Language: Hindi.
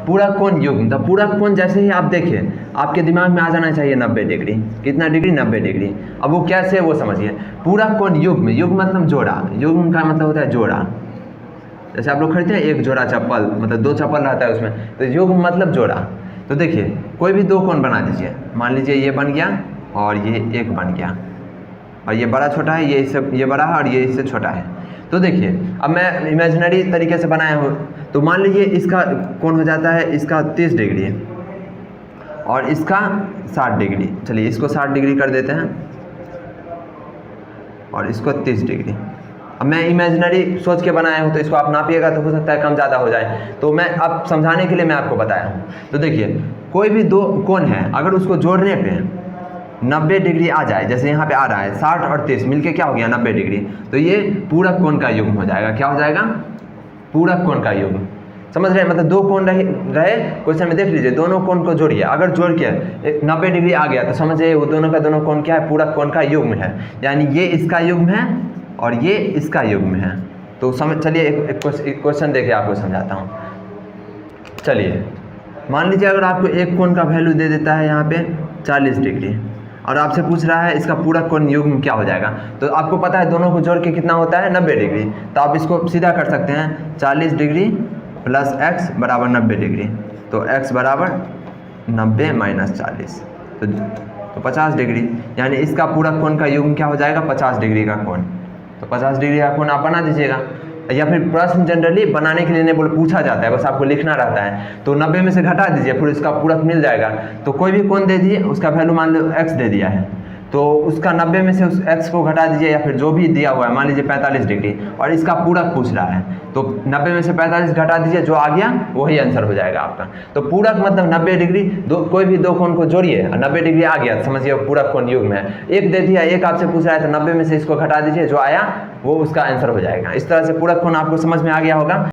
पूरक कोण युग्म, तो पूरक कोण जैसे ही आप देखिए आपके दिमाग में आ जाना चाहिए 90 डिग्री। कितना डिग्री? 90 डिग्री। अब वो कैसे वो समझिए। पूरक कोण युग्म, युग्म मतलब जोड़ा, युग्म का मतलब होता है जोड़ा। जैसे आप लोग खरीदते हैं एक जोड़ा चप्पल, मतलब 2 चप्पल रहता है उसमें, तो युग्म मतलब जोड़ा। तो देखिए कोई भी 2 कोण बना दीजिए, मान लीजिए ये बन गया और ये एक बन गया, और ये बड़ा छोटा है, ये इससे ये बड़ा है और ये इससे छोटा है। तो देखिए अब मैं इमेजिनरी तरीके से बनाया हूँ, तो मान लीजिए इसका कोण हो जाता है इसका 30 डिग्री और इसका 60 डिग्री। चलिए इसको 60 डिग्री कर देते हैं और इसको 30 डिग्री। अब मैं इमेजिनरी सोच के बनाया हूँ, तो इसको आप नापिएगा तो हो सकता है कम ज़्यादा हो जाए, तो मैं अब समझाने के लिए मैं आपको बताया हूँ। तो देखिए कोई भी 2 कोण है, अगर उसको जोड़ने पे 90 डिग्री आ जाए, जैसे यहाँ पे आ रहा है 60 और 30 मिलके क्या हो गया 90 डिग्री, तो ये पूरक कोण का युग्म हो जाएगा। क्या हो जाएगा? पूरक कोण का युग्म। समझ रहे हैं? मतलब 2 कोण रहे क्वेश्चन में देख लीजिए, दोनों कोण को जोड़िए, अगर जोड़ के 90 डिग्री आ गया तो समझिए वो दोनों का दोनों कोण क्या है? पूरक कोण का युग्म है। यानी ये इसका युग्म है और ये इसका युग्म है। तो समझ चलिए एक क्वेश्चन देके आपको समझाता हूँ। चलिए मान लीजिए अगर आपको एक कोण का वैल्यू दे देता है यहाँ पे 40 डिग्री और आपसे पूछ रहा है इसका पूरक कोण युग्म क्या हो जाएगा, तो आपको पता है दोनों को जोड़ के कितना होता है? 90 डिग्री। तो आप इसको सीधा कर सकते हैं 40 डिग्री प्लस x बराबर 90 डिग्री, तो x बराबर 90 माइनस 40 तो 50 डिग्री। यानी इसका पूरक कोण का युग्म क्या हो जाएगा? 50 डिग्री का कोण। तो 50 डिग्री का कोण आप बना दीजिएगा, या फिर प्रश्न जनरली बनाने के लिए नहीं बोल पूछा जाता है, बस आपको लिखना रहता है। तो 90 में से घटा दीजिए, फिर इसका पूरक मिल जाएगा। तो कोई भी कोण दे दीजिए, उसका वैल्यू मान लो x दे दिया है, तो उसका 90 में से उस x को घटा दीजिए, या फिर जो भी दिया हुआ है मान लीजिए 45 डिग्री, और इसका पूरक पूछ रहा है, तो 90 में से 45 घटा दीजिए, जो आ गया वही आंसर हो जाएगा आपका। तो पूरक मतलब 90 डिग्री, कोई भी 2 कोण को जोड़िए और 90 डिग्री आ गया तो समझिए पूरक कोण युग्म है। एक दे दिया, एक आपसे पूछ रहा है, तो 90 में से इसको घटा दीजिए, जो आया वो उसका आंसर हो जाएगा। इस तरह से पूरक कोण आपको समझ में आ गया होगा।